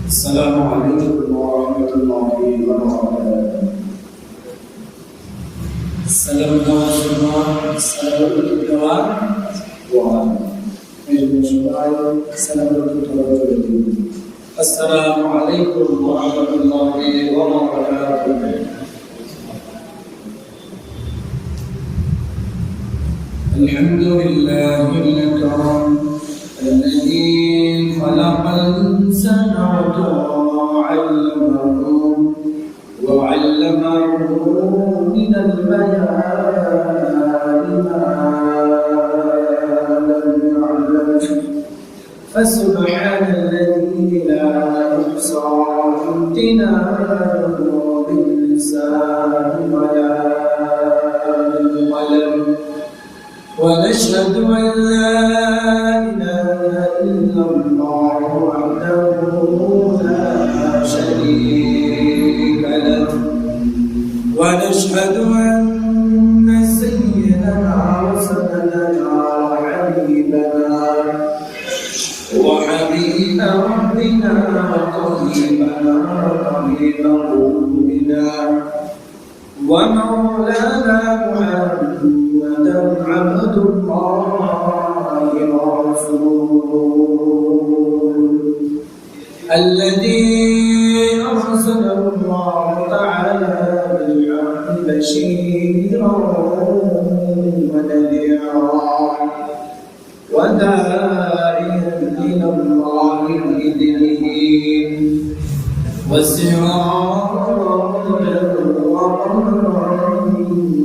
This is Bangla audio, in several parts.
السلام عليكم ورحمة الله وبركاته. السلام عليكم ورحمة الله وبركاته. الحمد لله الأكرم الذي خلق الإنسان وعلمه من البيان ما لم يعلم فسبحان الذي لا يحصى امتنانه باللسان ولا بالقلم ونشهد أن لا إله إلا الله وحده لا شريك له ونشهد أن سيدنا وسندنا وحبيب ربنا وطبيبنا وطبيب قلوبنا ومولانا محمدا عبد الله ورسوله الذي أرسله الله تعالى بالحق بشيرا ونذيرا وداعيا إلى الله بإذنه وسراجا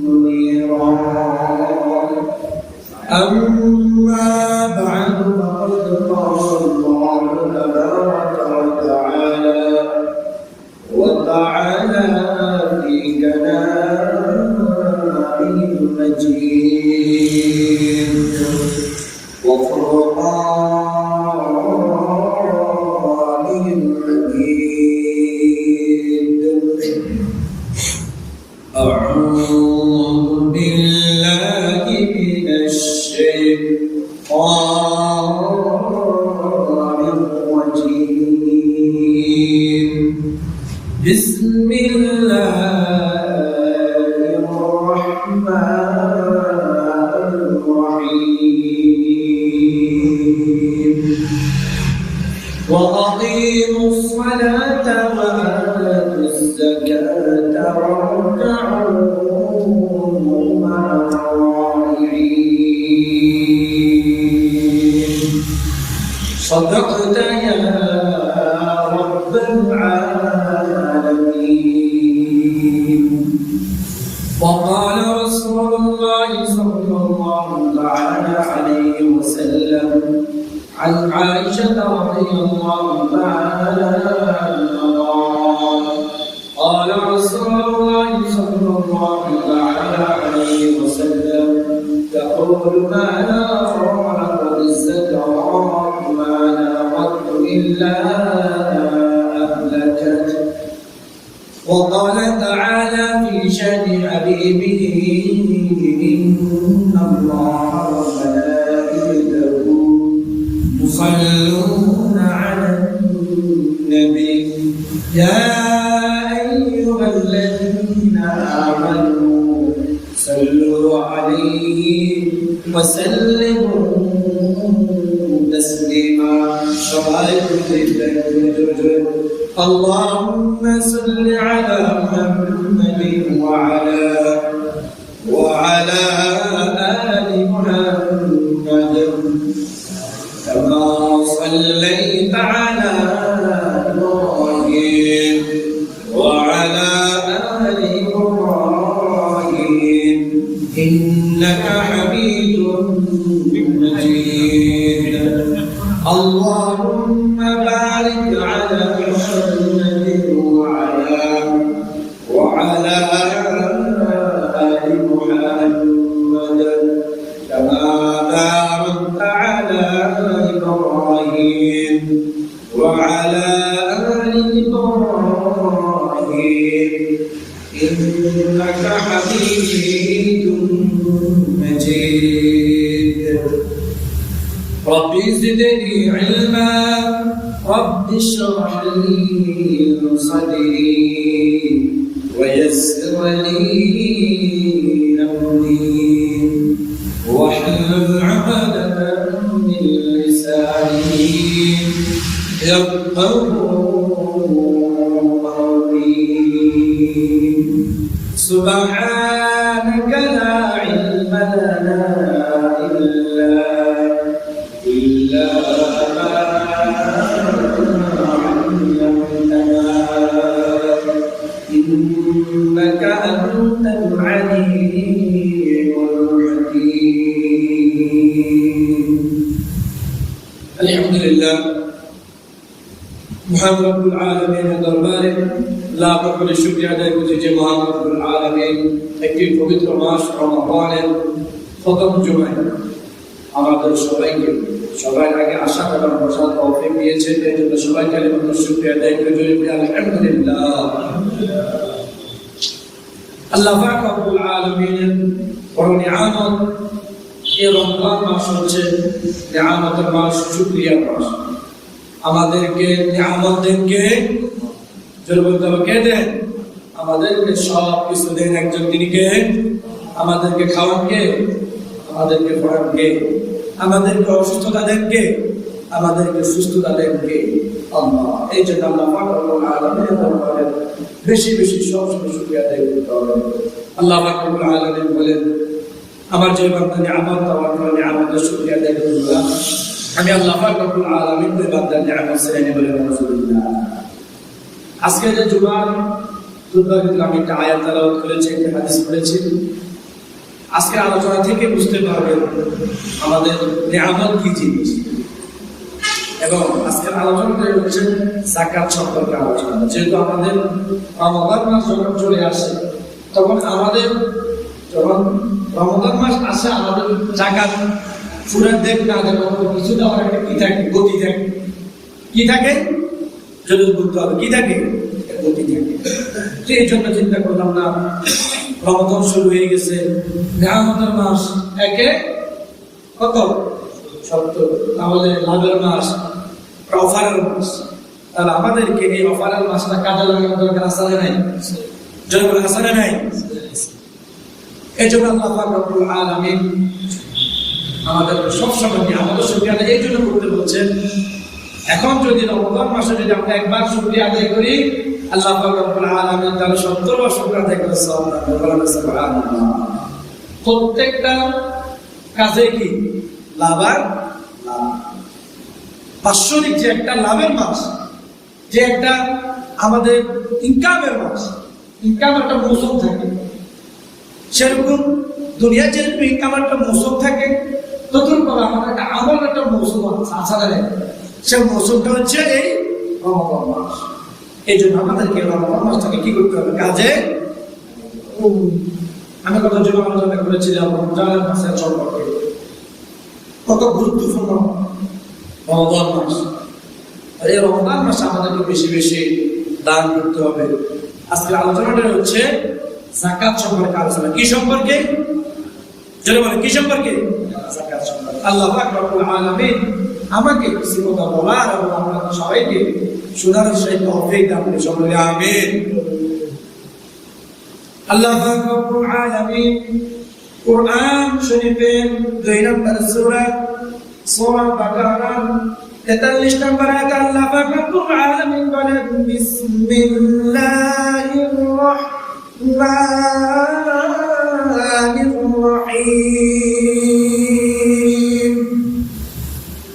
منيرا أما بعد فقد قال الله تبارك وتعالى في كلامه المجيد وفرقانه المجيد. أعوذ بالله من الشيطان الرجيم. بسم الله الرحمن الرحيم. وأقيموا الصلاة وآتوا الزكاة واركعوا مع الراكعين. صدقت يا رب العالمين. وقال رسول الله صلى الله تعالى عليه وسلم عن عائشة رضي الله تعالى عنها قال رسول الله صلى الله تعالى عليه وسلم تقول ما لا فرحة بالزكاة ما لا قط إلا أهلكت. وقال تعالى في شأن حبيبه إن الله وملائكته يصلون على النبي يا أيها الذين آمنوا صلوا عليه وسلموا تسليما. اللهم صل على محمد وعلى آل محمد كما صليت على إبراهيم وعلى آل إبراهيم إنك حميد مجيد. اللهم بارك على محمد وعلى آل محمد كما باركت على إبراهيم وعلى آل إبراهيم إنك حميد مجيد. رب زدني علما رب اشرح لي صدري ويسر لي أمري واحلل عقدة من لساني يفقهوا قولي سبحانك لا علم لنا إلا ما علمتنا إنك أنت العليم الحكيم. الحمد لله মহান রব্বুল আলামিনের দরবারে লাখ কোটি শুকরিয়া আদায় করছি যে মহান রব্বুল আলামিন একটি পবিত্র মাস রমজানের প্রথম জুমায় আমাদের সবাই আগে আশা করার বসার তৌফিক দিয়েছেন। এর জন্য সবাই কালিমাতুর শুকরিয়া আদায় করে জোরে আলহামদুলিল্লাহ। আল্লাহ পাক রব্বুল আলামিনের বড় নিয়ামত এই রমজান মাস হচ্ছে নিয়ামতের মাস, শুকরিয়ার মাস। আমাদেরকে নিয়ামত দেন কে? জোরে বলতে হবে কে দেন? আমাদেরকে সব কিছু দেন একজন, তিনি কে? আমাদেরকে খাওয়ান কে? আমাদেরকে পড়ান কে? আমাদেরকে অসুস্থতা দেন কে? আমাদেরকে সুস্থতা দেন কে? আল্লাহ। এই জন্য আল্লাহ পাক রব্বুল আলামিনের দরবারে বেশি বেশি সবসময় শুকরিয়া আদায় করতে হবে। আল্লাহ পাক রব্বুল আলামিন বলেন, আমার যে বান্দা নিয়ামত পাওয়ার পর নিয়ামতের শুকরিয়া আদায় করবে, আমি আল্লাহ পাক রব্বুল আলামিন ওই বান্দার নিয়ামত শ্রেণী বলে রাসূলুল্লাহ। আজকে যে জুমার খুতবার ভিতরে আমি একটা আয়াত তেলাওয়াত করেছি, একটা হাদিস পড়েছি। আজকে আলোচনা থেকে বুঝতে পারবেন আমাদের নিয়ামত কি জিনিস। এবং আজকের আলোচনাটা হচ্ছে যাকাত সম্পর্কে আলোচনা। যেহেতু আমাদের রমজান মাস যখন চলে আসে, তখন আমাদের যখন রমজান মাস আসে আমাদের যাকাত ফুরার দেখ না যখন কিছু দেওয়ার একটা কি থাকে, গতি থাকে। কি থাকে? যদি বলতে হবে কি থাকে, গতি থাকে। এই জন্য চিন্তা করলাম না, রমজান শুরু হয়ে গেছে, নিয়ামতের মাস, একে কত 70, তাহলে লাভের মাস, অফারের মাস। তাহলে আমাদেরকে এই অফারের মাসটা কাজে লাগানোর দরকার আছে না নাই? জয় বলে আছে না নাই? এই জন্য আল্লাহ পাক রব্বুল আলামিন আমাদের সবসময় আমাদের শুকরিয়া আদায় এই জন্য করতে বলছেন। এখন যদি রমজান মাসে যদি আমরা একবার শুকরিয়া আদায় করি, আল্লাহ পাক রব্বুল আলামিন তাহলে 70 বার শুকরিয়া আদায় করে সওয়াব দান করবেন। সুবহানাল্লাহ। প্রত্যেকটা কাজে কি লাভ আর লাভ। বাৎসরিক যে একটা লাভের মাস, যে একটা আমাদের ইনকামের মাস, ইনকামের একটা মৌসুম থাকে, সেরকম দুনিয়া যেরকম ইনকামের একটা মৌসুম থাকে, ততটুকু আমাদের একটা আমল একটা মৌসুম আছে। সে মৌসুমটা হচ্ছে এই রমজান মাস। এই জন্য আমাদেরকে রমজান মাসটাকে কি করতে হবে? কাজে। আমি কত জন্য আলোচনা করেছিলাম রমজানের মাসের সম্পর্কে, কত গুরুত্বপূর্ণ রমজান মাস। আর এই রমজান মাসে আমাদেরকে বেশি বেশি দান করতে হবে। আজকের আলোচনাটা হচ্ছে যাকাত সম্পর্কে আলোচনা। কি সম্পর্কে? যদি বলে কি সম্পর্কে? যাকাত সম্পর্কে। আল্লাহ পাক রব্বুল আলামিন আমাকে কিছু কথা বলার এবং আপনাদের সবাইকে শোনার সেই তৌফিক দান করুন। সকলে আমিন। আল্লাহ পাক রব্বুল আলামিন কুরআন শরীফের 2 নম্বর সূরা বাকারা 43 নম্বর আয়াতে আল্লাহ পাক রব্বুল আলামিন বলেন, বিসমিল্লাহির রাহমানির রাহিম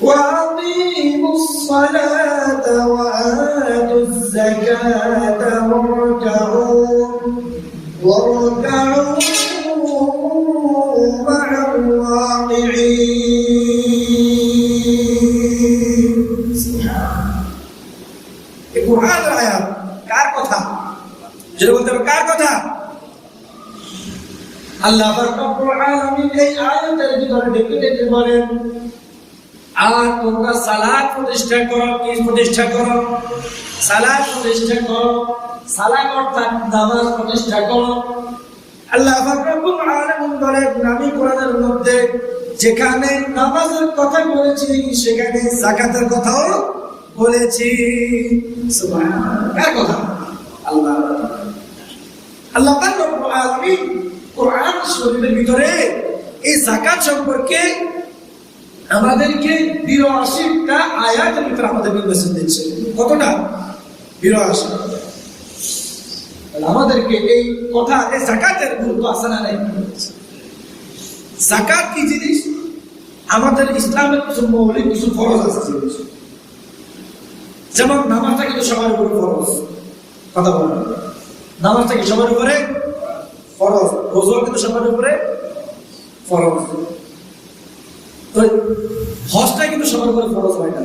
وأقيموا الصلاة وآتوا الزكاة واركعوا مع الراكعين. এই কুরআনের আয়াত কার কথা? যেটা বলতে হবে কার কথা? আল্লাহ রব্বুল আলামিন এই আয়াতের ভিতরে ডেকে বলেন, আর তোমরা সালাত প্রতিষ্ঠা করো। কি প্রতিষ্ঠা করো? সালাত প্রতিষ্ঠা করো। সালাত অর্থাৎ নামাজ প্রতিষ্ঠা করো। আল্লাহ রাব্বুল আলামিন বলেন, আমি কোরআনের মধ্যে যেখানে নামাজের কথা বলেছি সেখানে যাকাতের কথাও বলেছি। সুবহানাল্লাহ। কার কথা? আল্লাহ। আল্লাহ পাক রব্বুল আলামিন কোরআন শরীফের ভিতরে এই যাকাত সম্পর্কে আমাদেরকে ৮২টা আয়াতের ভিতরে আমাদেরকে মেসেজ দিচ্ছে। কতটা? ৮২। আমাদেরকে এই কথা, এই যাকাতের গুরুত্ব আছে না নাই? যাকাত কি জিনিস? আমাদের ইসলামের কিছু মৌলিক কিছু ফরজ আছে। যেমন নামাজটা কিন্তু সবার উপরে ফরজ। কথা বলেন, নামাজটা কি সবার উপরে ফরজ? রোজা কিন্তু সবার উপরে ফরজ। তো হজটা কিন্তু সবার উপরে ফরজ হয় না।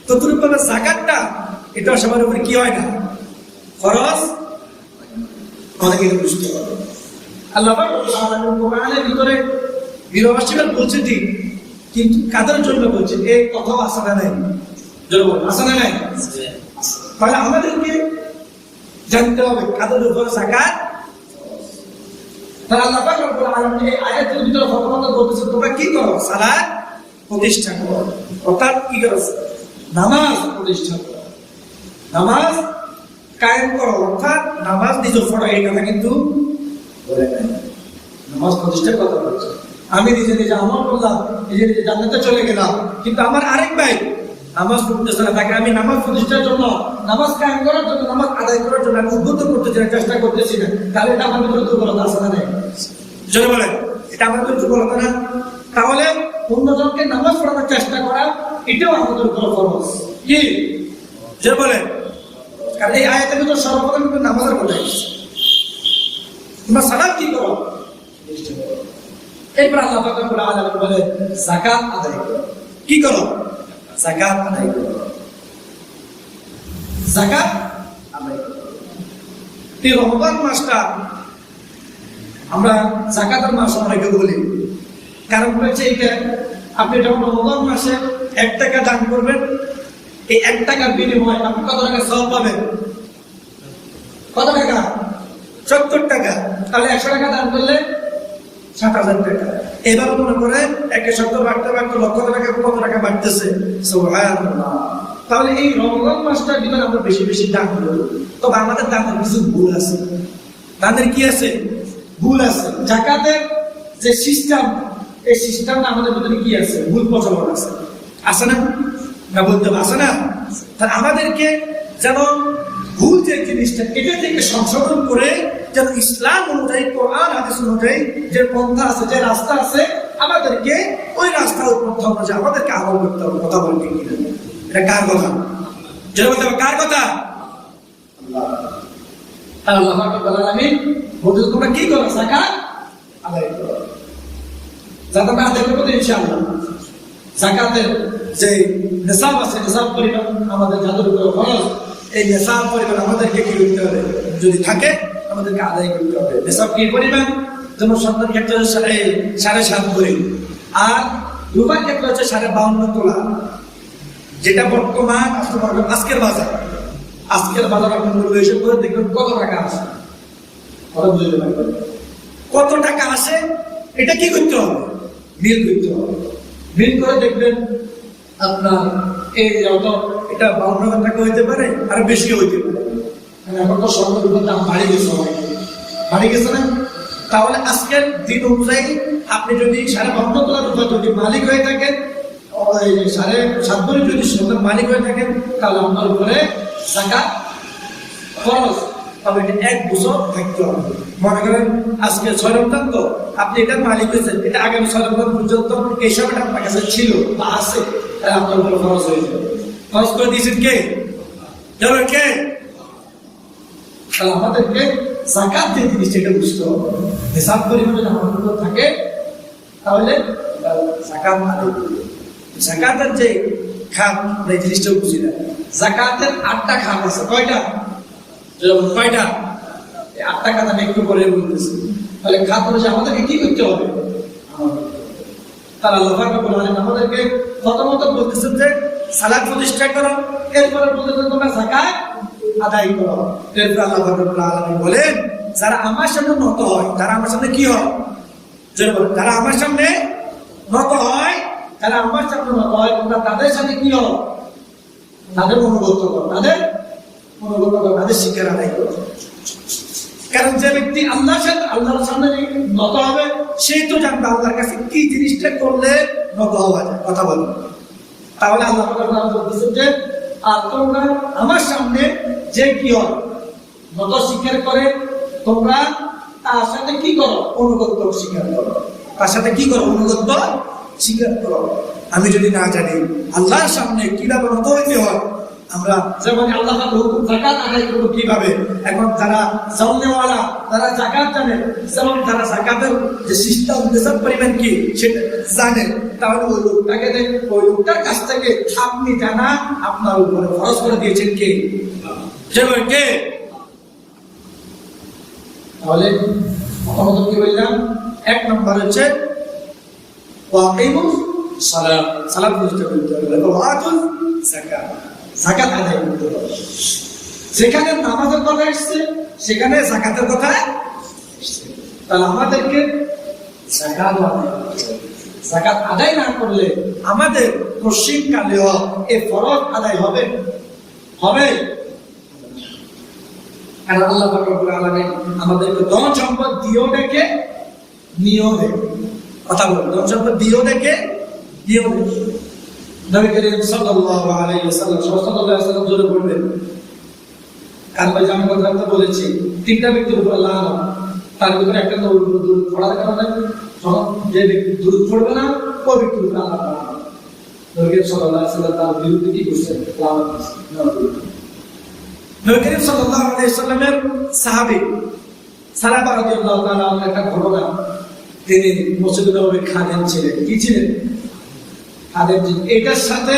তো তুমি বলবে যাকাতটা এটা সবার উপরে কি হয় না? ফরজ। আমাদেরকে এটা বুঝতে হবে। আল্লাহ পাক কোরআনের ভিতরে ৮২বার বলছে ঠিক, কিন্তু কাদের জন্য বলছে এই কথাও আসে না নাই? আসে না নাই? তাহলে আমাদেরকে জানতে হবে কাদের উপরে যাকাত। তাহলে আল্লাহ পাক রব্বুল আলামিন এই আয়াতের ভিতরে প্রথমত বলতেছে তোমরা কি করো? সালাত প্রতিষ্ঠা করো। অর্থাৎ কি করো? নামাজ প্রতিষ্ঠা করো, নামাজ কায়েম করো। অর্থাৎ নামাজ নিজে পড়ো, এই কথা কিন্তু বলে নাই। নামাজ প্রতিষ্ঠার কথা বলছে। আমি নিজে নিজে আমল করলাম, নিজে নিজে জান্নাতে চলে গেলাম, কিন্তু আমার আরেক ভাই নামাজ পড়তেছে না, তাকে আমি নামাজ প্রতিষ্ঠার জন্য, নামাজ কায়েম করার জন্য, নামাজ আদায় করার জন্য আমি উদ্বুদ্ধ করতেছি না, চেষ্টা করতেছি না, তাহলে এটা আমার ভিতরে দুর্বলতা আছে না নাই? জোরে বলেন, এটা আমার ভিতরে দুর্বলতা না? তাহলে অন্যজনকে নামাজ পড়ানোর চেষ্টা করা এটাও আমাদের উপর ফরজ। কি? জোরে বলেন। কারণ এই আয়াতের ভিতরে সর্বপ্রথম কিন্তু নামাজের কথা এসেছে। তোমরা সালাত কি করো? এরপর আল্লাহ পাক রব্বুল আলামিন বলে যাকাত আদায় করো। কি করো? যাকাত আদায় করো। যাকাত আদায় করো। এই রমজান মাসটা আমরা যাকাতের মাস অনেকে বলি, কারণ হচ্ছে এইটা আপনি যখন রমজান মাসে ১ টাকা দান করবেন, এই ১ টাকার বিনিময়ে আপনি কত টাকা সওয়াব পাবেন? কত টাকা? ৭০ টাকা। তাহলে ১০০ টাকা দান করলে ৭০০০ টাকা। এবার মনে করে ১৭ বাড়তে বাড়তে লক্ষ টাকা কত টাকা বাড়তেছে। সুবহানাল্লাহ। তাহলে এই রমজান মাসটার ভিতরে আমরা বেশি বেশি দান করব। তবে আমাদের দানের কিছু ভুল আছে। দানের কি আছে? ভুল আছে। যাকাতের যে সিস্টেম, এই সিস্টেমটা আমাদের ভিতরে কি আছে? ভুল প্রচলন আছে। আছে না? না বলতে আছে না? তাহলে আমাদেরকে যেন ভুল যে জিনিসটা এটা থেকে সংশোধন করে যেন ইসলাম অনুযায়ী, কোরআন হাদিস অনুযায়ী যে পন্থা আছে, যে রাস্তা আছে, আমাদেরকে ওই রাস্তার পন্থা অনুযায়ী আমাদেরকে আমল করতে হবে। কথা বলতে কি? এটা কার কথা? যেটা বলতে হবে কার কথা? আল্লাহ রাব্বুল আলামিন বলতে তোমরা কি করো? যাকাত আদায় করো। যাকাত আদায় করবে ইনশাআল্লাহ। যাকাতের যে নিসাব আছে, নিসাব পরিমাণ আমাদের যাদের উপর খরচ, এই নিসাব পরিমাণ আমাদেরকে কি করতে হবে? যদি থাকে আমাদেরকে আদায় করতে হবে। নিসাব কি পরিমাণ? যেমন সন্তান ক্ষেত্রে ৭.৫ ভরি, আর রূপার ক্ষেত্রে হচ্ছে ৫২.৫ তোলা, যেটা বর্তমান আজকের বাজার। আজকের বাজার আপনি মূল্য হিসেব করে দেখবেন কত টাকা আসে। কত টাকা আসে এটা কি করতে হবে? মিল করতে হবে। মিল করে দেখবেন আপনার এই যত এটা ৫২,০০০ টাকা হইতে পারে, আর বেশি হইতে পারে। এখন তো স্বর্ণের দাম বাড়ি গেছে, বাড়ি গেছে না? তাহলে আজকের দিন অনুযায়ী আপনি যদি ৫২ তোলা রূপা যদি মালিক হয়ে থাকেন, ৭.৫ ভরি যদি সোনার মালিক হয়ে থাকেন, তাহলে আপনার উপরে যাকাত ফরজ। তবে এটা ১ বছর থাকতে হবে। মনে করেন আজকে ৬ রমজান, তো আপনি এটার মালিক হয়েছেন, এটা আগামী ৬ রমজান পর্যন্ত এই সময়টা আপনার কাছে ছিল বা আছে, তাহলে আপনার উপরে ফরজ হয়ে যাবে। ফরজ করে দিয়েছেন কে? জানেন কে? তাহলে আমাদেরকে যাকাত যে জিনিসটা এটা বুঝতে হবে। নিসাব পরিমাণে আমার উপর থাকে, তাহলে যাকাত আদায় করবে। যাকাতের যে খাত, এই জিনিসটাও বুঝি না। যাকাতের ৮টা খাত আছে। কয়টা? কয়টা? ৮টা খাত আমি একটু করে বলতেছি। তাহলে খাত অনুযায়ী আমাদেরকে কি করতে হবে? তাহলে আল্লাহ রাব্বুল আলামিন আমাদেরকে প্রথমত বলতেছেন যে সালাত প্রতিষ্ঠা করো, এরপরে বলতেছেন তোমরা যাকাত আদায় করো। এরপর আল্লাহ রাব্বুল আলামিন বলেন যারা আমার সামনে নত হয়, তারা আমার সামনে কি হয়? যারা আমার সামনে নত হয়, তারা আমার সামনে নত হয়, তোমরা তাদের সাথে কি হও? তাদের অনুগত করো, তাদের অনুগত করো, তাদের শিক্ষার আদায় করো। কারণ যে ব্যক্তি আল্লাহর সামনে নত হবে, সেই তো জানবে আল্লাহর কাছে কি জিনিসটা করলে নত হওয়া যায়। কথা বলো। তাহলে আল্লাহ বলতেছেন যে আর তোমরা আমার সামনে যে কি হয় নত স্বীকার করে, তোমরা তার সাথে কি করো? অনুগত স্বীকার করো। তার সাথে কি করো? অনুগত স্বীকার করো। আমি যদি না জানি আল্লাহর সামনে কিভাবে নত হইতে হয়, আমরা যেমন আল্লাহ হুকুম যাকাত আদায় করবো কিভাবে, এখন যারা জাননেওয়ালা তারা যাকাত জানে, যেমন তারা যাকাতের যে সিস্টেম নিসাব পরিমাণ কি সেটা জানে, তাহলে ওই লোকটাকে ওই লোকটার কাছ থেকে আপনি জানা আপনার উপরে খরচ করে দিয়েছেন কে? সেভাবে কে? তাহলে প্রথমত কি বললাম? এক নম্বর হচ্ছে ওয়াকিমুস সালাত, সালাত বুঝতে বলতে হবে, ওয়াতুল যাকাত, যাকাত আদায় করতে হবে। যেখানে নামাজের কথা এসছে সেখানে যাকাতের কথা এসছে, তাহলে আমাদেরকে যাকাত আদায় করতে হবে। যাকাত আদায় না করলে আমাদের পশ্চিমকালেও এই ফরজ আদায় হবে হবে আর আল্লাহ পাক রব্বুল আলামিন আমাদেরকে ধন সম্পদ দিয়েও দেখে নিয়েও দেখে। কথা বল, ধন সম্পদ দিয়েও দেখে নিয়েও দেখে। নবী করিম সাল্লাল্লাহু আলাইহি ওয়াসাল্লাম সাল্লাল্লাহু আলাইহি ওয়াসাল্লাম জোরে বললেন, কারণ ভাই আমি কথা বলেছি, তিনটা ব্যক্তির উপর আল্লাহ তার ভিতরে একটা তো দূর পড়ার কারণে যে ব্যক্তি দূর পড়বে না ওই ব্যক্তির উপর আল্লাহ নবী করিম সাল্লাল্লাহু আলাইহি ওয়াসাল্লাম তার বিরুদ্ধে কি করছেন? নবী করিম সাল্লাল্লাহু আলাইহি ওয়াসাল্লামের সাহাবী সালাবা রাদিয়াল্লাহু তাআলা আনহু একটা ঘটনা, তিনি মসজিদে নববীর খাদেম ছিলেন। কি ছিলেন? খাদেম ছিলেন। এটার সাথে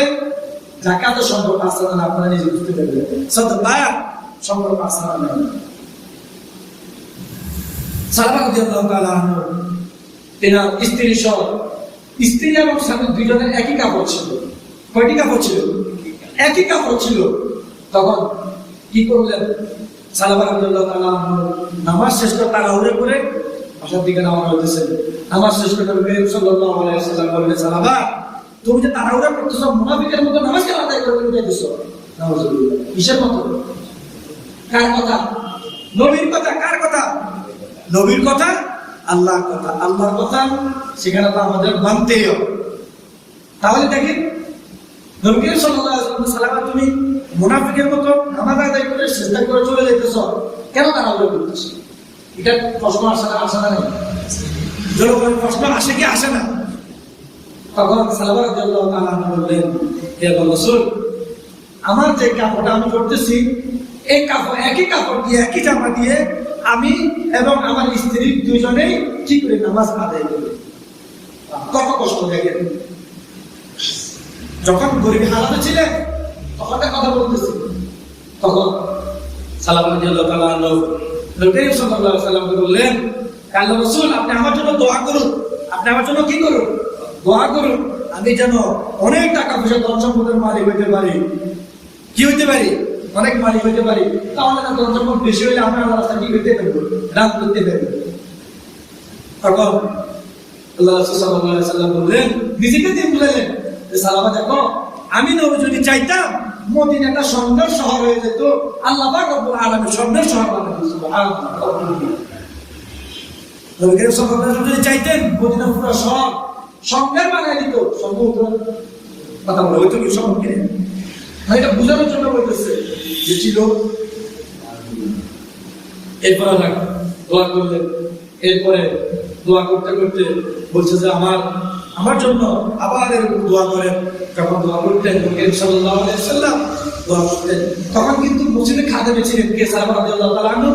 যাকাতের সম্পর্ক আছে না আপনারা নিজে বুঝতে পারবেন। সাদাকার সম্পর্ক আছে না? সালাবা রাদিয়াল্লাহু তাআলা আনহু তিনার স্ত্রী সহ, স্ত্রী এবং স্বামী দুইজনের একই কাপড় ছিল। কয়টি কাপড় ছিল? একই কাপড় ছিল। তখন কি করলেন? সালাবা রাদিয়াল্লাহু তাআলা নামাজ শেষ করে তাড়াহুড়ো করে বাসার দিকে রওনা হইতেছেন। নামাজ শেষ করে নবী সাল্লাল্লাহু আলাইহি ওয়াসাল্লাম বললেন, সালাবা তুমি যে তাড়াহুড়ো করতেছো, মুনাফিকের মতো নামাজ কেন আদায় করে যাইতেছো? নাউজুবিল্লাহ। কিসের মতো? কার কথা? নবীর কথা। কার কথা? নবীর কথা, আল্লাহর কথা। আল্লাহর কথা সেখানে তো আমাদের মানতেই হবে। তাহলে দেখেন নবী সাল্লাল্লাহু আলাইহি ওয়াসাল্লাম, সালাবা তুমি মুনাফিকের মতো নামাজ আদায় করে চেষ্টা করে চলে যাইতেছো, কেন তাড়াহুড়ো করতেছো? এটা প্রশ্ন আসে না? জনগণের প্রশ্ন আসে কি আসে না? তখন সালাবা রাদিয়াল্লাহু তাআলা বললেন, হে রাসূল, আমার যে কাপড়টা আমি পরতেছি এই কাপড়, একই কাপড় দিয়ে একই জামা দিয়ে আমি এবং আমার স্ত্রী দুইজনেই কি করে নামাজ আদায় করি। কত কষ্ট দেখেন। যখন গরিব হালাতে ছিলেন তখন কথা বলতেছি, তখন সালাবা রাদিয়াল্লাহু তাআলা নবী সাল্লাল্লাহু আলাইহি ওয়াসাল্লাম বললেন, আল্লাহ রাসূল আপনি আমার জন্য দোয়া করুন। আপনি আমার জন্য কি করুন? দোয়া করুন, আমি যেন অনেক টাকা পয়সা ধন সম্পদের মালিক হইতে পারি। কি হইতে পারি? অনেক মালিক হইতে পারি। তাহলে না ধন সম্পদ বেশি হইলে আমি আল্লাহর রাস্তায় কি করতে পারবো? রাত করতে পারবো। তখন আল্লাহ রাসূল সাল্লাল্লাহু আলাইহি ওয়াসাল্লাম বললেন, নিজেকে দিয়ে বললেন যে সালাবা দেখো, আমি নবী যদি চাইতাম মদিনাটা স্বর্ণের শহর হয়ে যেত, আল্লাহ পাক রব্বুল আলামিন স্বর্ণের শহর বানাই দিয়েছেন। সুবহানাল্লাহ। নবী করিম সাল্লাল্লাহু আলাইহি ওয়াসাল্লাম যদি চাইতেন মদিনা পুরো শহর স্বর্ণের বানাই দিত, সম্ভব কথা বলে হয়তো কি সম্ভব কিনা? এটা বোঝানোর জন্য বলতেছে যে ছিল। এরপরে দোয়া করলেন। এরপরে দোয়া করতে করতে বলছে যে আমার জন্য আবার এরকম দোয়া করেন। যখন দোয়া করতেন সাল্লাল্লাহু আলাইহি ওয়াসাল্লাম দোয়া করতেন, তখন কিন্তু মসজিদে খাদেমে ছিলেন কে? সালাবা রাদিয়াল্লাহু তাআলা আনহু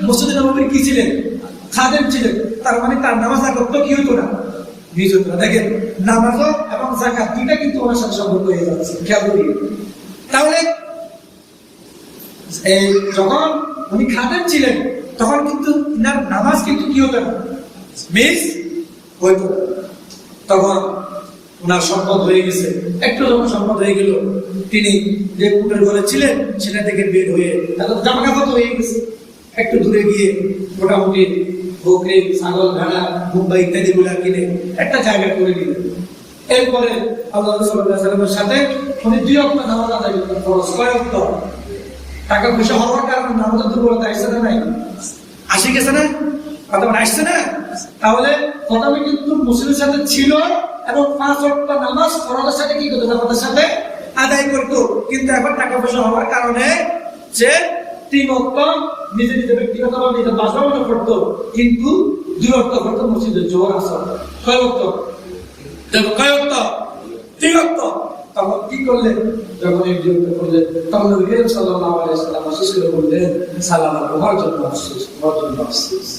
মসজিদে নববীর কি ছিলেন? খাদেম ছিলেন। তার মানে তার নামাজ আগে তো কি হতো না? নিজ হতো না। দেখেন নামাজ এবং যাকাত দুইটা কিন্তু ওনার সাথে সম্পর্ক হয়ে যাচ্ছে, খেয়াল করি। তাহলে যখন উনি খাদেম ছিলেন তখন কিন্তু ইনার নামাজ কিন্তু কি হতো না? মিস হইতো না। তখন ওনার সম্পদ হয়ে গেছে, একটু যখন সম্পদ হয়ে গেল, তিনি যে কুটের ঘরে ছিলেন সেটা থেকে বের হয়ে তাদের জামা কাপড় হয়ে গেছে, একটু দূরে গিয়ে মোটামুটি বকরি, ছাগল, ভেড়া, মুম্বাই ইত্যাদি গুলা কিনে একটা জায়গা করে দিলেন। এরপরে আল্লাহ সাল্লাল্লাহু আলাইহি ওয়াসাল্লামের সাথে উনি 2 ওয়াক্ত নামাজ আদায় করতেন ফরজ। কয় ওয়াক্ত? টাকা পয়সা হওয়ার কারণে নামাজের দুর্বলতা আসছে না নাই? আসে গেছে না? কথা বলে আসছে না? তাহলে প্রথমে কিন্তু মুসলিমের সাথে ছিল এবং 5 ওয়াক্ত নামাজ ফরজের সাথে কি করতো? জামাতের সাথে আদায় করতো। কিন্তু এখন টাকা পয়সা হওয়ার কারণে যে 3 ওয়াক্ত নিজে নিজে ব্যক্তিগতভাবে নিজের বাসায় মনে করতো, কিন্তু 2 ওয়াক্ত করতো মসজিদে জোহর আসর। কয় ওয়াক্ত? দেখো কয় ওয়াক্ত? 3 ওয়াক্ত। তখন কি করলেন? যখন এই বিরক্ত করলেন তখন নবী করিম সাল্লাল্লাহু আলাইহি ওয়াসাল্লাম আফসোস করে বললেন, সালাম আল্লাহর জন্য আফসোস, তোমার জন্য আফসোস।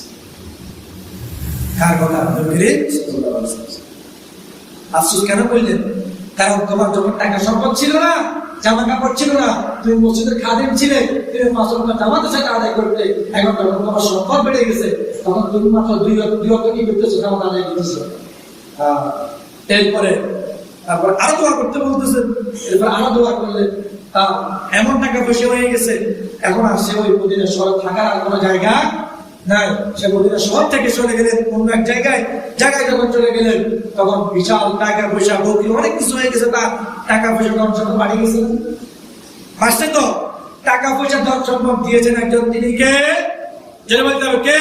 কার কথা? নবী করিম সাল্লাল্লাহু আলাইহি ওয়াসাল্লাম আফসোস কেন করলেন? কারণ তোমার যখন টাকা সম্পদ ছিল না, জামা কাপড় ছিল না, তুমি মসজিদের খাদিম ছিলে, তুমি 5 ওয়াক্ত জামাতের সাথে আদায় করতে, এখন যখন তোমার সম্পদ বেড়ে গেছে তখন তুমি মাত্র 2 ওয়াক্ত কি করতেছো? জামাত আদায় করতেছো। এরপরে তারপর আরো দোয়া করতে বলতেছেন, এরপর আরো দোয়া করলেন। এমন টাকা পয়সা হয়ে গেছে এখন আর সে ওই মদিনা শহর থাকার আর কোনো জায়গা নাই। সে মদিনা শহর থেকে চলে গেলেন অন্য এক জায়গায় যখন চলে গেলেন তখন বিশাল টাকা পয়সা বকরি অনেক কিছু হয়ে গেছে। তার টাকা পয়সা ধন সম্পদ বাড়ি গেছে, আসছে তো। টাকা পয়সা ধন সম্পদ দিয়েছেন একজন, তিনি কে? জেনে বলতে হবে কে?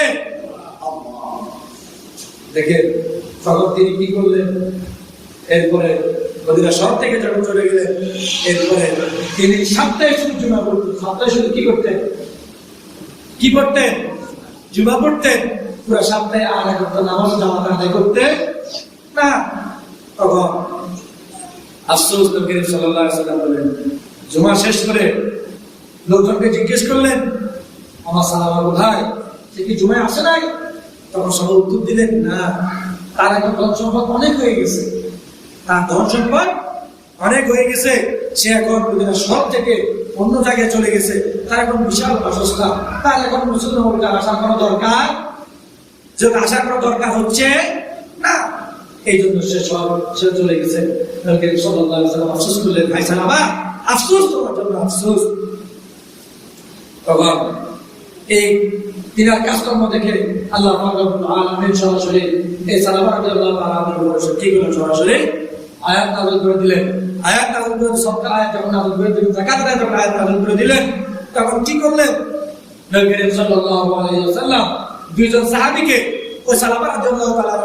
দেখেন তখন তিনি কি করলেন? এরপরে মদিনা শহর থেকে যখন চলে গেলেন এরপরে তিনি সপ্তাহে শুধু জুমা পড়তেন। সপ্তাহে শুধু কি করতেন? কি পড়তেন? জুমা পড়তেন। পুরো সপ্তাহে আর এক ওয়াক্ত নামাজ জামাত আদায় করতে না। তখন আফসোস নবী করিম সাল্লাল্লাহু আলাইহি ওয়াসাল্লাম বলেন, জুমা শেষ করে লোকজনকে জিজ্ঞেস করলেন, আমার সাহাবা কোথায়? সে কি জুমায় আসে নাই? তখন সবাই উত্তর দিলেন, না, তার এখন ধন সম্পদ অনেক হয়ে গেছে। তার ধন সম্পদ অনেক হয়ে গেছে, সে এখন মদিনা শহর থেকে অন্য জায়গায় চলে গেছে, তার এখন বিশাল বাসস্থান, তার এখন মুসলমানদের আসার কোনো দরকার হচ্ছে না। এই জন্য সে চলে গেছে। নবী করিম সাল্লাল্লাহু আলাইহি ওয়াসাল্লাম আফসোস করলেন, ভাই সাহাবা আফসোস, তোমার জন্য আফসোস। তখন এই তিনার কাজকর্ম দেখে আল্লাহ পাক রব্বুল আলামিন সরাসরি এই সাহাবা রাদিয়াল্লাহু তাআলা আনহুর উপর কি করলেন? সরাসরি আয়াত নাযিল করে দিলেন। আয়াত নাযিল করে সবটা আয়াত যখন নাযিল করে দিলেন, যাকাত আদায় যখন আয়াত নাযিল করে দিলেন, তখন কি করলেন? নবী করিম সাল্লাল্লাহু আলাইহি ওয়াসাল্লাম 2 জন সাহাবীকে ওই সাহাবা রাদিয়াল্লাহু তাআলা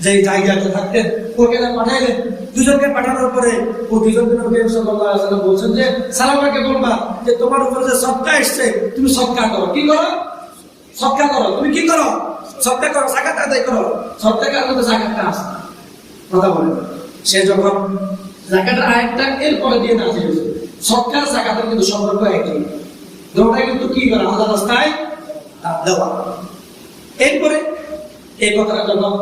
যে জায়গাতে থাকতেন ওখানে পাঠাইলেন। 2 জনকে পাঠানোর পরে ও 2 জনকে নবী করিম সাল্লাল্লাহু আলাইহি ওয়াসাল্লাম বলছেন যে সাহাবাকে বলবা যে তোমার উপরে যে সদকা আসছে তুমি সদকা করো। কি করো? সদকা করো। তুমি কি করো? সদকা করো, যাকাত আদায় করো। সদকার মধ্যে যাকাতটা আছে, কথা বলেন। সে যখন যাকাতের আয়াতটা এরপরে দিয়ে নাজিল হয়েছে, সদকা যাকাতের কিন্তু সম্পর্ক একই, দুটোটা কিন্তু কি করে? আল্লাহর রাস্তায় দেওয়া। এরপরে এই কথাটা যখন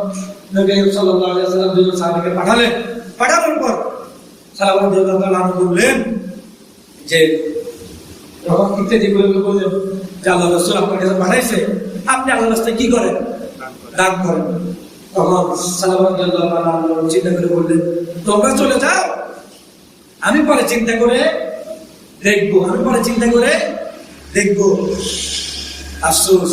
নবী সাল্লাল্লাহু আলাইহি ওয়াসাল্লাম 2 জন সাহাবীকে পাঠালেন, পাঠানোর পর সাহাবা রাদিয়াল্লাহু তাআলা বললেন যে যখন ইত্যাদি বললেন যে আল্লাহ রাসূল আপনার কাছে পাঠাইছে, আপনি আল্লাহর রাস্তায় কি করেন? দান করেন। তখন সাহাবা রাদিয়াল্লাহু তাআলা চিন্তা করে বললেন, তোমরা চলে যাও, আমি পরে চিন্তা করে দেখবো। আফসোস,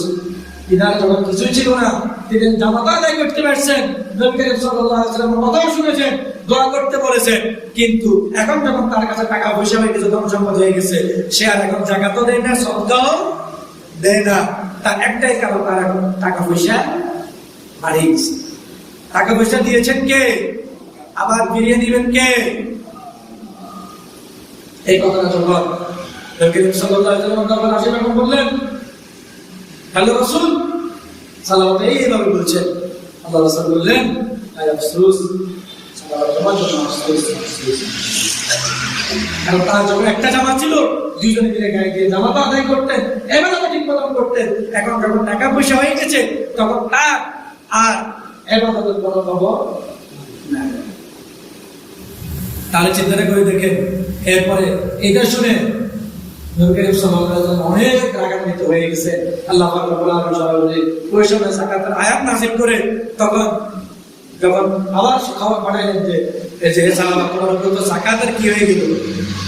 ইনার যখন কিছুই ছিল না, তিনি জামাত আদায় করতে পারছেন, নবী করিম সাল্লাল্লাহু আলাইহি ওয়াসাল্লামের কথাও শুনেছেন, দোয়া করতে বলেছেন, কিন্তু এখন যখন তার কাছে টাকা পয়সা হয়ে গেছে, ধন সম্পদ হয়ে গেছে, সে আর এখন যাকাতও দেয় না, সদকাও দেয় না। তার একটাই কারণ, তার এখন টাকা পয়সা হারিয়ে গেছে। টাকা পয়সা দিয়েছেন কে? আবার ফিরিয়ে দিবেন কে? এই কথাটা যখন নবী করিম সাল্লাল্লাহু আলাইহি ওয়াসাল্লাম তখন আসে তখন বললেন, হ্যালো রাসূল, সালাওয়াত এইভাবে বলছেন। আল্লাহ রাসূল বললেন, আয় আফসোস, সালাওয়াত তোমার জন্য আফসোস। কারণ তার যখন একটা জামা ছিল, 2 জনে মিলে গায়ে দিয়ে জামাত আদায় করতেন, এবারে ঠিক মতন করতেন। এখন যখন টাকা পয়সা হয়ে গেছে তখন তার আর ইবাদতের কোনো খবর নাই। তাহলে চিন্তা করে দেখেন, এরপরে এটা শুনে নবী করিম সাল্লাল্লাহু আলাইহি ওয়াসাল্লাম অনেক রাগান্বিত হয়ে গেছে। আল্লাহ পাক রব্বুল আলামিন সরাসরি ওই সময় যাকাতের আয়াত নাযিল করে তখন যখন আবার খবর পাঠাইলেন যে এই যে সাহাবা তোমার তো যাকাতের কি হয়ে গেল?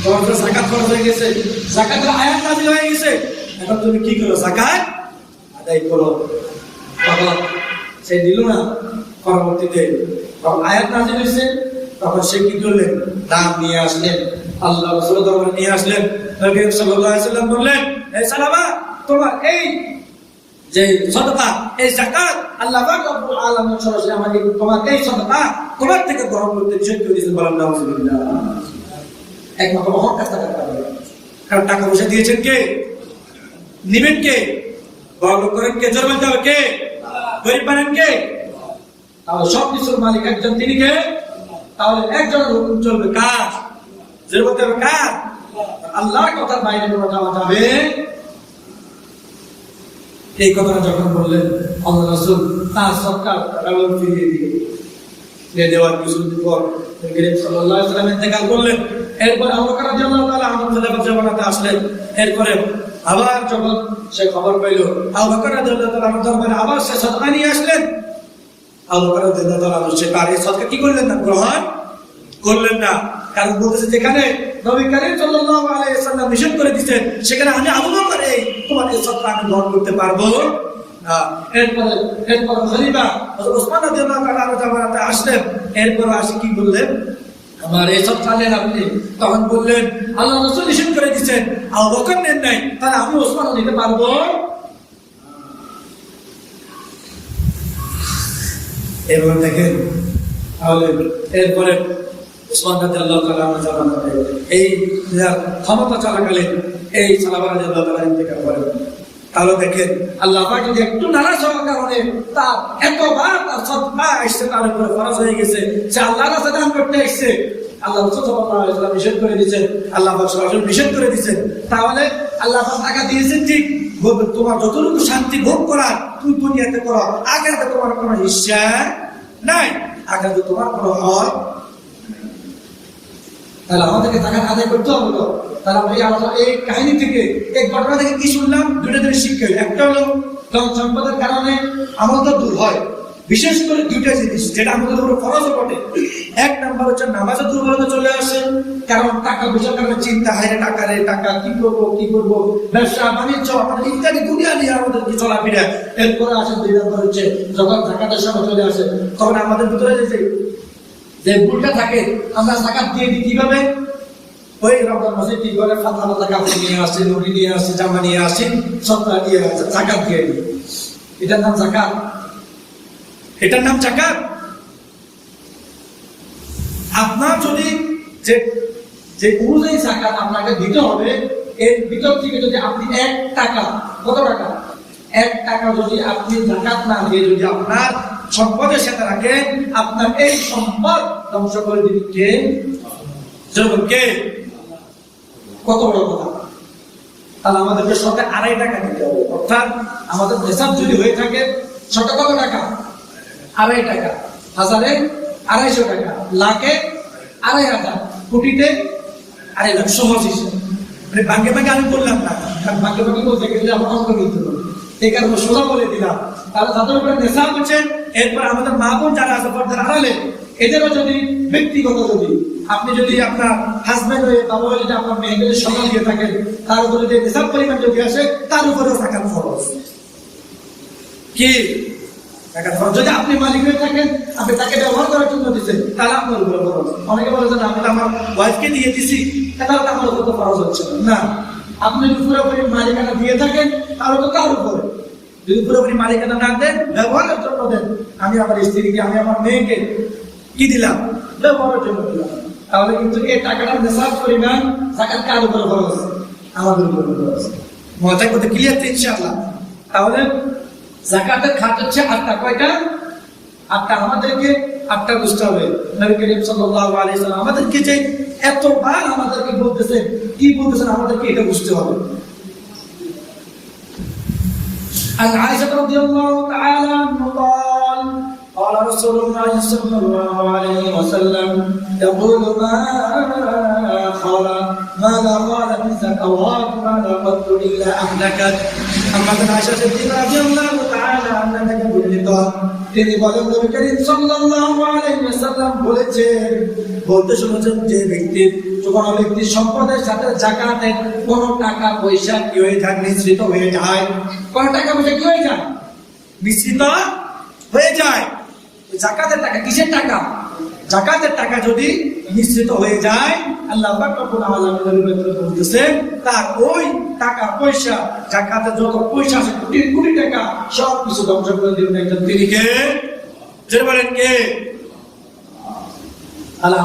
তোমার তো যাকাত ফরজ হয়ে গেছে, যাকাতের আয়াত নাযিল হয়ে গেছে, এখন তুমি কি করো? যাকাত আদায় করো। তখন সে দিল না। পরবর্তীতে আয়াত নাযিল হয়েছে, তখন সে কি করলেন? দান নিয়ে আসলেন, আল্লাহ রাসূলের দরবারে নিয়ে আসলেন। নবী সাল্লাল্লাহু আলাইহি ওয়াসাল্লাম বললেন, এই সালামা, তোমার এই যে সাদাকা, এই যাকাত আল্লাহ পাক রব্বুল আলামিন সরাসরি আমাকে তোমার এই সাদাকা তোমার থেকে গ্রহণ করতে নিষেধ করে দিয়েছেন। বলেন নাউযুবিল্লাহ। একমাত্র অহংকার টাকা পাবে, কারণ টাকা পয়সা দিয়েছেন কে? নিবেন কে? বড়লোক করেন কে? জোর বলতে হবে কে? গরিব বানান কে? তাহলে সব কিছুর মালিক একজন, তিনি কে? তাহলে একজনের হুকুম চলবে কার? জোর বলতে হবে কার? আল্লাহর কথার বাইরে কোনো যাওয়া যাবে। এই কথাটা যখন বললেন আল্লাহ রাসূল তার সরকার ফিরিয়ে দেওয়ার কিছুদিন পর সাল্লাল্লাহু আলাইহি ওয়াসাল্লাম ইন্তেকাল করলেন। এরপর আবু বকর রাদিয়াল্লাহু তাআলা আনহু খেলাফত জামানাতে আসলেন। এরপরে আবার যখন সে খবর পাইল, আবু বকর রাদিয়াল্লাহু তাআলা আনহু দরবারে আবার সে সাদকা নিয়ে আসলেন। আবু বকর রাদিয়াল্লাহু তাআলা আনহু সে তার এই সাদকা কি করলেন না? গ্রহণ করলেন না। কারণ বলতেছে যেখানে নবী করিম সাল্লাল্লাহু আলাইহি ওয়াসাল্লাম নিষেধ করে দিয়েছেন, সেখানে আমি আবু বকর এই তোমার এই সাদকা আমি গ্রহণ করতে পারবো না। এরপর খলিফা হযরত ওসমান রাদিয়াল্লাহু তাআলা আনহু জামানাতে আসলেন। এরপর আসি কি বললেন? আমার এই সব চালেন আপনি। তখন বললেন আল্লাহ রাসূল নিষেধ করে দিয়েছেন, আবু বকর নেন নাই, তাহলে আমি ওসমানও নিতে পারবো। এবার দেখেন, তাহলে এরপরে ওসমান রাদিয়াল্লাহু তাআলা আনহু জামানাতে এই ক্ষমতা চলাকালীন এই সাহাবা রাদিয়াল্লাহু তাআলা ইন্তেকাল করেন। তাহলে দেখেন আল্লাহ পাক যদি একটু নারাজ হওয়ার কারণে তার এতবার তার সদকা আসছে, তার উপরে ফরজ হয়ে গেছে, সে আল্লাহর কাছে দান করতে আসছে, আল্লাহ রাসূল সাল্লাল্লাহু আলাইহি ওয়াসাল্লাম নিষেধ করে দিয়েছেন, আল্লাহ পাক সরাসরি নিষেধ করে দিয়েছেন। তাহলে আল্লাহ পাক টাকা দিয়েছেন ঠিক, তোমার যতটুকু শান্তি ভোগ করার তুমি দুনিয়াতে করো, আখিরাতে তোমার কোনো হিস্সা নাই, আখিরাতে তোমার কোনো হক। তাহলে আমাদেরকে টাকা আদায় করতে হবে তো। তাহলে আমরা এই কাহিনী থেকে, এই ঘটনা থেকে কি শুনলাম? দুটো জিনিস শিক্ষা। একটা হলো ধন সম্পদের কারণে আমাদের দূর হয়, বিশেষ করে দুইটা জিনিস যেটা আমাদের উপর ফরজ পড়ে। এক নাম্বার হচ্ছে নামাজে দুর্বলতা চলে আসে, কারণ টাকা পয়সার কারণে চিন্তা হয়, টাকা কি করবো, ব্যবসা বাণিজ্য আমাদের ইত্যাদি দুনিয়া নিয়ে আমাদের কি চলাফেরা। এরপরে আসে দুই নাম্বার হচ্ছে যখন জাকাতের সময় চলে আসে, তখন আমাদের ভিতরে যে ভুলটা থাকে, আমরা জাকাত দিয়ে দিই কিভাবে? ওই রমজান মাসে কি করে ফাতরা কাপড় নিয়ে আসে, লুঙ্গি নিয়ে আসে, জামা নিয়ে আসে, সবটা দিয়ে জাকাত দিয়ে দিই। এটার নাম জাকাত? এটার নাম জাকাত? আপনার যদি যে অনুযায়ী জাকাত আপনাকে দিতে হবে, এর ভিতর থেকে যদি আপনি 1 টাকা, কত টাকা? 1 টাকা যদি আপনি জাকাত না দিয়ে যদি আপনার সম্পদের সাথে রাখেন, আপনার এই সম্পদ ধ্বংস করে দিবে কে? কে? কত বড় কথা! তাহলে আমাদেরকে সরকার 2.5 টাকা দিতে হবে। অর্থাৎ আমাদের হিসাব যদি হয়ে থাকে ছোট কত টাকা? 2.5 টাকা, হাজারে 250 টাকা, লাখে 2.500, কোটিতে 2.5 লাখ। সহজ হিসাব, মানে ভাগে ভাগে আমি বললাম না, কারণ ভাগে ভাগে বলতে গেলে আমার অঙ্ক নিতে হবে, এই কারণে সোজা বলে দিলাম। তাহলে তাদের উপরে নেশাব হচ্ছে। এরপর আমাদের মা বোন যারা আছে পর্দার আড়ালে, এদেরও যদি ব্যক্তিগত, যদি আপনি যদি আপনার হাজবেন্ড হয়ে বাবা হয়ে যদি আপনার মেয়েকে সম্মান দিয়ে থাকেন, তার উপরে যে নেশাব পরিমাণ যদি আসে, তার উপরেও জাকাত ফরজ। কি জাকাত ফরজ? যদি আপনি মালিক হয়ে থাকেন, আপনি তাকে ব্যবহার করার জন্য দিচ্ছেন, তাহলে আপনার উপরে ফরজ। অনেকে বলে যে আমি তো আমার ওয়াইফকে দিয়ে দিছি, তাহলে তো আমার উপর তো ফরজ হচ্ছে না। আপনি যদি পুরোপুরি মালিকানা দিয়ে থাকেন, তাহলে তো তার উপরে। যদি পুরোপুরি মালিকানা না দেন, ব্যবহারের জন্য দেন, আমি আমার স্ত্রীকে, আমি আমার মেয়েকে কি দিলাম? ব্যবহারের জন্য দিলাম। তাহলে কিন্তু এই টাকাটা নেশাব পরিমাণ জাকাত কার উপরে খরচ? আমাদের উপরে খরচ। মজা করতে ক্লিয়ার তো ইনশাআল্লাহ। তাহলে জাকাতের খাত হচ্ছে 8টা। কয়টা? 8টা। আমাদেরকে 8টা বুঝতে হবে। নবী করিম সাল্লাল্লাহু আলাইহি ওয়াসাল্লাম আমাদেরকে যে এতবার আমাদেরকে বলতেছেন, কি বলতেছেন আমাদেরকে এটা বুঝতে হবে। عن عائشة رضي الله تعالى عنها قال قال رسول الله صلى الله عليه وسلم يقول ماذا قال من زكوات ماذا قلت إلا أهلكت محمد عائشة رضي الله تعالى عنها বর্ণিত, তিনি বলেন নবী করিম সাল্লাল্লাহু আলাইহি ওয়াসাল্লাম বলেছেন, বলতে শুনেছেন যে ব্যক্তির কোনো ব্যক্তির সম্পদের সাথে জাকাতের কোন টাকা পয়সা কি হয়ে যায়? মিশ্রিত হয়ে যায়। কোন টাকা পয়সা কি হয়ে যায়? মিশ্রিত হয়ে যায়। জাকাতের টাকা কিসের টাকা? যাকাতের টাকা যদি মিশ্রিত হয়ে যায়, আল্লাহ পাক রব্বুল আলামিন বলতেছেন তার ওই টাকা পয়সা, যাকাতের যত পয়সা আছে কোটি কোটি টাকা সব কিছু ধ্বংস করে দিবেন। তিনি কে? যে বলেন কে? আল্লাহ।